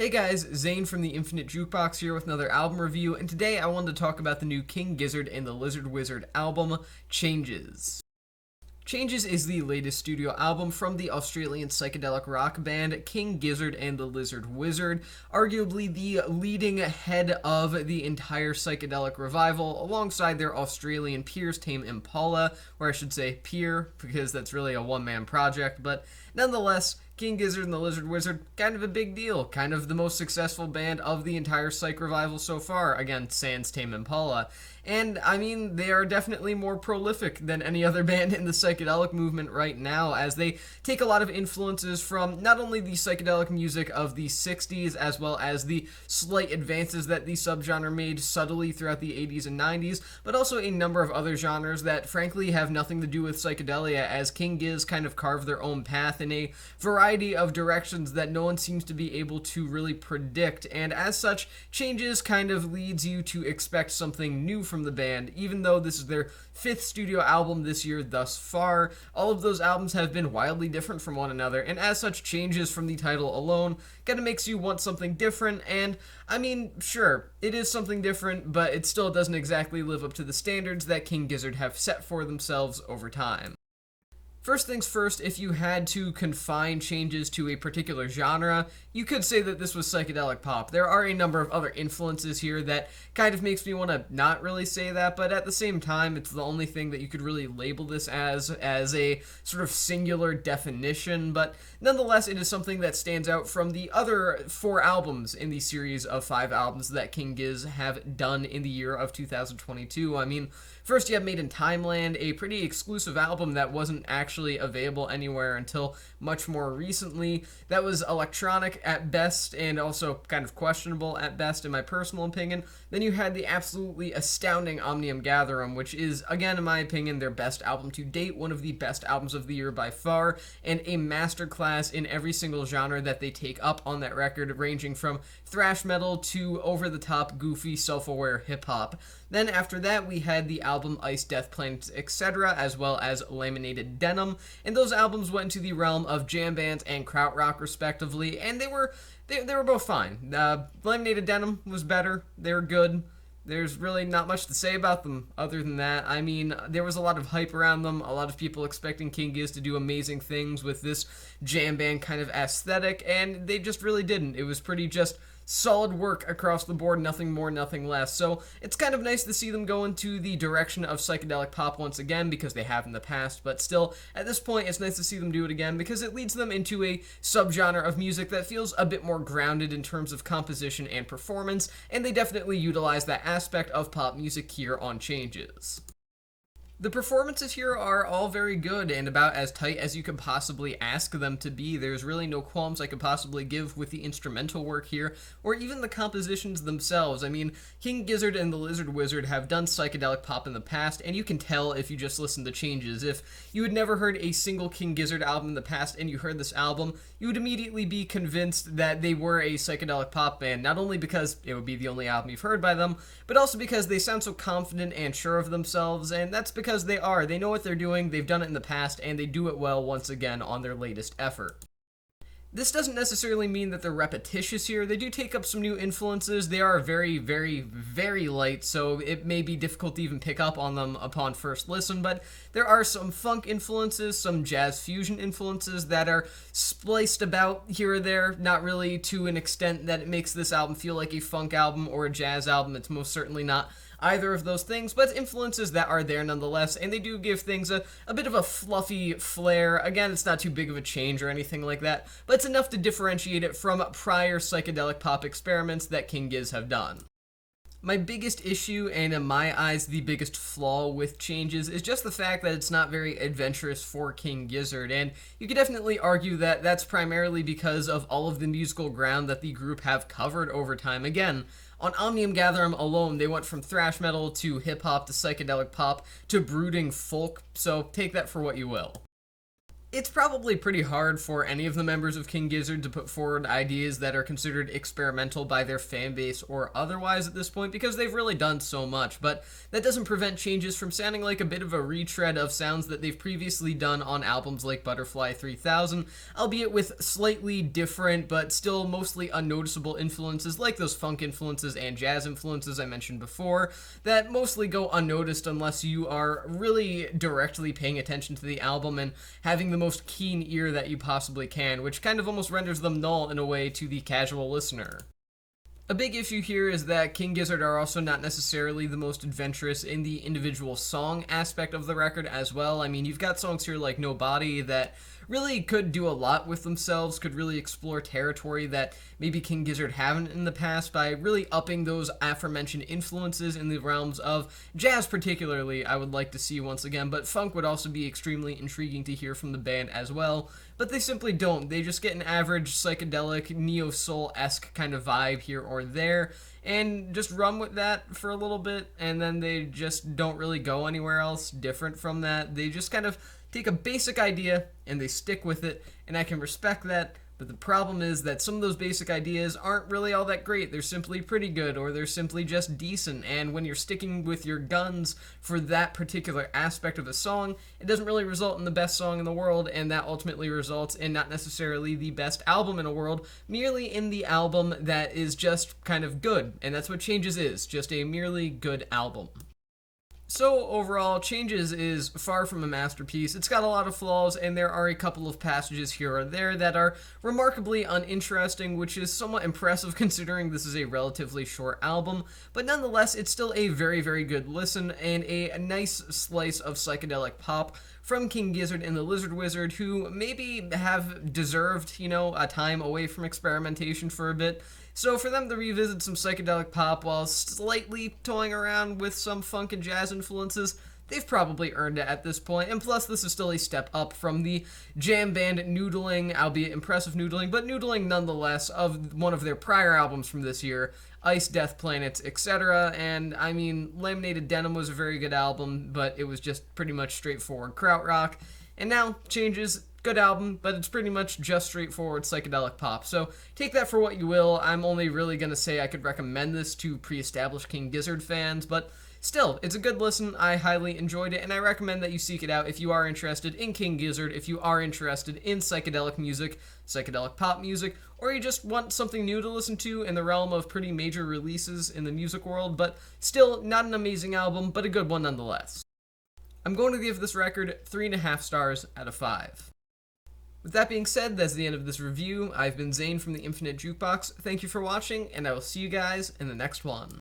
Hey guys, Zane from the Infinite Jukebox here with another album review, and today I wanted to talk about the new King Gizzard and the Lizard Wizard album, Changes. Changes is the latest studio album from the Australian psychedelic rock band King Gizzard and the Lizard Wizard, arguably the leading head of the entire psychedelic revival, alongside their Australian peers Tame Impala, or I should say peer, because that's really a one-man project, but nonetheless, King Gizzard and the Lizard Wizard, kind of a big deal, kind of the most successful band of the entire psych revival so far, again, sans Tame Impala. And, I mean, they are definitely more prolific than any other band in the psychedelic movement right now, as they take a lot of influences from not only the psychedelic music of the 60s, as well as the slight advances that the subgenre made subtly throughout the 80s and 90s, but also a number of other genres that frankly have nothing to do with psychedelia, as King Giz kind of carved their own path in a variety of directions that no one seems to be able to really predict, and as such, Changes kind of leads you to expect something new from the band. Even though this is their fifth studio album this year thus far, all of those albums have been wildly different from one another, and as such, Changes from the title alone kind of makes you want something different. And I mean, sure, it is something different, but it still doesn't exactly live up to the standards that King Gizzard have set for themselves over time. First things first, if you had to confine Changes to a particular genre, you could say that this was psychedelic pop. There are a number of other influences here that kind of makes me want to not really say that, but at the same time, it's the only thing that you could really label this as a sort of singular definition, but nonetheless, it is something that stands out from the other 4 albums in the series of 5 albums that King Giz have done in the year of 2022. I mean, first you have Made in Timeland, a pretty exclusive album that wasn't actually available anywhere until much more recently. That was electronic at best and also kind of questionable at best in my personal opinion. Then you had the absolutely astounding Omnium Gatherum, which is, again in my opinion, their best album to date, one of the best albums of the year by far, and a masterclass in every single genre that they take up on that record, ranging from thrash metal to over-the-top, goofy, self-aware hip-hop. Then after that, we had the album Ice, Death, Planets, etc., as well as Laminated Denim, and those albums went into the realm of jam bands and krautrock, respectively, and they were both fine. Laminated Denim was better. They were good. There's really not much to say about them other than that. I mean, there was a lot of hype around them, a lot of people expecting King Giz to do amazing things with this jam band kind of aesthetic, and they just really didn't. It was pretty just solid work across the board, nothing more, nothing less. So it's kind of nice to see them go into the direction of psychedelic pop once again, because they have in the past, but still, at this point, it's nice to see them do it again, because it leads them into a subgenre of music that feels a bit more grounded in terms of composition and performance, and they definitely utilize that aspect of pop music here on Changes. The performances here are all very good and about as tight as you could possibly ask them to be. There's really no qualms I could possibly give with the instrumental work here, or even the compositions themselves. I mean, King Gizzard and the Lizard Wizard have done psychedelic pop in the past, and you can tell if you just listen to Changes. If you had never heard a single King Gizzard album in the past and you heard this album, you would immediately be convinced that they were a psychedelic pop band, not only because it would be the only album you've heard by them, but also because they sound so confident and sure of themselves, and that's because they know what they're doing, they've done it in the past, and they do it well once again on their latest effort. This doesn't necessarily mean that they're repetitious here. They do take up some new influences. They are very, very, very light, so it may be difficult to even pick up on them upon first listen, but there are some funk influences, some jazz fusion influences that are spliced about here or there, not really to an extent that it makes this album feel like a funk album or a jazz album. It's most certainly not either of those things, but influences that are there nonetheless, and they do give things a bit of a fluffy flair. Again, it's not too big of a change or anything like that, but it's enough to differentiate it from prior psychedelic pop experiments that King Giz have done. My biggest issue, and in my eyes the biggest flaw with Changes, is just the fact that it's not very adventurous for King Gizzard, and you could definitely argue that that's primarily because of all of the musical ground that the group have covered over time. Again, on Omnium Gatherum alone, they went from thrash metal to hip-hop to psychedelic pop to brooding folk, so take that for what you will. It's probably pretty hard for any of the members of King Gizzard to put forward ideas that are considered experimental by their fan base or otherwise at this point because they've really done so much, but that doesn't prevent Changes from sounding like a bit of a retread of sounds that they've previously done on albums like Butterfly 3000, albeit with slightly different but still mostly unnoticeable influences like those funk influences and jazz influences I mentioned before that mostly go unnoticed unless you are really directly paying attention to the album and having the most keen ear that you possibly can, which kind of almost renders them null in a way to the casual listener. A big issue here is that King Gizzard are also not necessarily the most adventurous in the individual song aspect of the record as well. I mean, you've got songs here like No Body that really could do a lot with themselves, could really explore territory that maybe King Gizzard haven't in the past by really upping those aforementioned influences in the realms of jazz particularly, I would like to see once again, but funk would also be extremely intriguing to hear from the band as well. But they simply don't. They just get an average psychedelic neo-soul-esque kind of vibe here or there, and just run with that for a little bit, and then they just don't really go anywhere else different from that. They just kind of take a basic idea and they stick with it, and I can respect that. But the problem is that some of those basic ideas aren't really all that great. They're simply pretty good, or they're simply just decent. And when you're sticking with your guns for that particular aspect of a song, it doesn't really result in the best song in the world, and that ultimately results in not necessarily the best album in the world, merely in the album that is just kind of good. And that's what Changes is, just a merely good album. So overall, Changes is far from a masterpiece. It's got a lot of flaws, and there are a couple of passages here or there that are remarkably uninteresting, which is somewhat impressive considering this is a relatively short album, but nonetheless, it's still a very, very good listen and a nice slice of psychedelic pop from King Gizzard and the Lizard Wizard, who maybe have deserved, a time away from experimentation for a bit. So for them to revisit some psychedelic pop while slightly toying around with some funk and jazz influences, they've probably earned it at this point. And plus, this is still a step up from the jam band noodling, albeit impressive noodling, but noodling nonetheless, of one of their prior albums from this year, Ice, Death Planets, etc. And I mean, Laminated Denim was a very good album, but it was just pretty much straightforward krautrock. And now, Changes, good album, but it's pretty much just straightforward psychedelic pop. So take that for what you will. I'm only really going to say I could recommend this to pre-established King Gizzard fans, but still, it's a good listen. I highly enjoyed it, and I recommend that you seek it out if you are interested in King Gizzard, if you are interested in psychedelic music, psychedelic pop music, or you just want something new to listen to in the realm of pretty major releases in the music world, but still not an amazing album, but a good one nonetheless. I'm going to give this record 3.5 stars out of 5. With that being said, that's the end of this review. I've been Zane from the Infinite Jukebox. Thank you for watching, and I will see you guys in the next one.